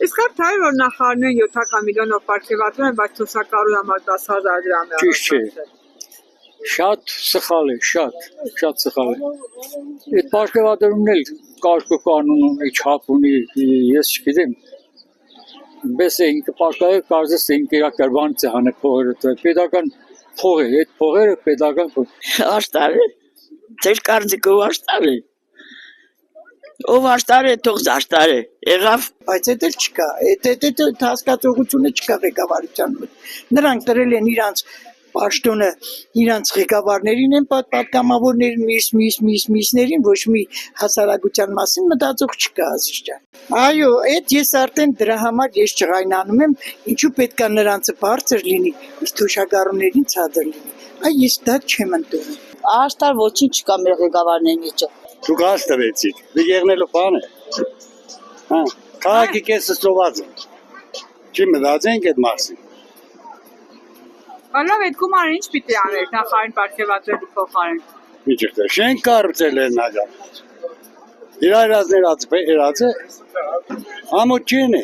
Իսկ հարթ որ նախարարներն 7 միլիոնով պարգևատրում են, բայց թոշակառուի համար 10,000 դրամ է։ Ճիշտ չէ։ Շատ սխալ է, շատ սխալ է։ Այդ պարգևատրումն էլ կարգ ու կանոն ունի, չափ ունի, ես չգիտեմ։ Բես է ինքը պարգևը կարծես թե ինքը իր կրբանից է հանել փողերը, պետական փող է, այդ փողերը պետական փող։ Աշտար է, ձեր կարծիքով աշտար է։ Ով աշտար է, թող աշտար է, եղավ։ Բայց այդ էլ չկա, այդ հասկացողությունը չկա ղեկավարության մեջ։ Նրանք տրել են իրանց պաշտոնը, իրանց ղեկավարներին են պատգամավորներին, միսներին, ոչ մի հասարակության մասին մտածող չկա ասիջան։ Այո, այդ ես արդեն դրա համար ես չղայնանում եմ, ինչու պետք է նրանցը բարձր լինի, իսկ թոշակառուներին ցածր լինի։ Այ ես դա չեմ ընդունում։ Աշտար ոչինչ չկա մեր ղեկավարների մեջ։ Դուք հաստավեցիք, դե եղնելու բան է։ Հա, քաղաքի կեսը սոված է։ Չի մտածենք այդ մասին։ Ալավ այդ գումարը ինչ պիտի աներ նախարարին պարգևատրելու փոխարեն։ Միջը շենք կառուցել են նագա։ Իրացը ամոչին է։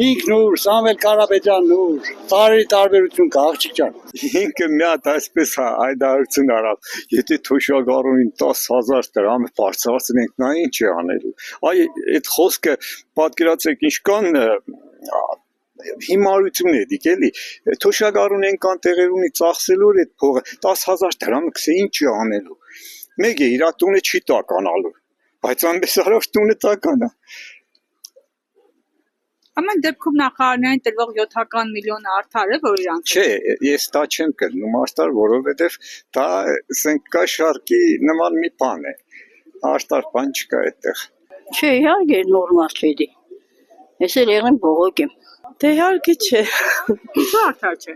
Ինքն ուր, Սամվել Կարապետյանն ուր, տարի տարբերություն կա, աղջիկ ջան։ Ինքը մի հատ այսպես հայտարարություն արավ, եթե թոշակառուին 10,000 դրամ բարձրացնենք, նա ինչ է անելու։ Այ այդ խոսքը պատկերացրեք ինչքան հիմարություն է դիք էլի, թոշակառուն այնքան տեղեր ունի ծախսելու այդ փողը, 10,000 դրամը գցե ինչ է անելու։ Մեկ է իր տունը չի տականալու, բայց այնպես արավ տունը տական է։ Ամեն դեպքում նախարարներին տրվող 7 միլիոն արդար է, որ իրանց։ Չէ, ես դա չեմ կրնում աշտար, որովհետև դա ասենք կա շարքի նման մի բան է։ Աշտար բան չկա այդտեղ։ Չէ, իհարկե նորմալ չէ։ Ես էլ եղեմ բողոք եմ։ Դե իհարկե չէ։ Ինչու արդար չէ։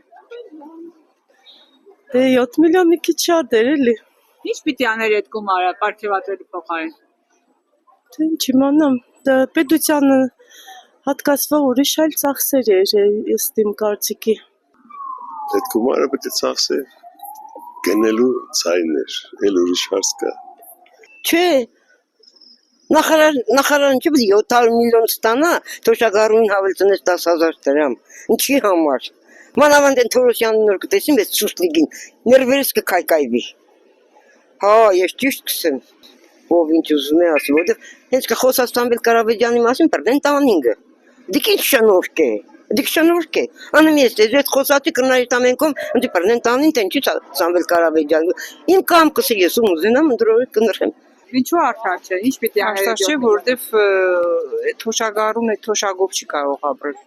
Դե 7 միլիոնի քիչ շատ էր էլի։ Ինչ պիտի աներ այդ գումարը պարգևատրելու փոխարեն։ Դե ինչ իմանամ, դա պետությանը հատկացվող ուրիշ այլ ծախսեր էր ըստ իմ կարծիքի։ Այդ գումարը պետք է ծախսեր գնելու ցայներ, էլ ուրիշ հարց կա։ Չէ, նախարարն չի պետք 700 միլիոն ստանա, թոշակառուին հավելցնես 10,000 դրամ։ Ինչի համար։ Մանավանդ են Թորոսյանին նոր կտեսին, ես ճուշտլիգին, ներվերս կքայքայվի։ Հա, ես ճիշտ կսեմ, ով ինչ ուզում է ասում, որտեղ հենց կխոսած Սամվել Կարապետյանի մասին պրդեն տանինգը։ Դիք ինչ շնորհք է, դիք շնորհք է։ Անում ես այդ խոսածի կրնարի տամենքում, ընդ պրդեն տանին, տենչի Սամվել Կարապետյանը։ Իմ կամքս է ես ուզենամ ընդրորը կնրխեմ։ Ինչու արդար չէ, ինչ պիտի աներ։ Արդար չէ, որովհետև թոշակառուն այդ թոշակով չի կարող ապրել։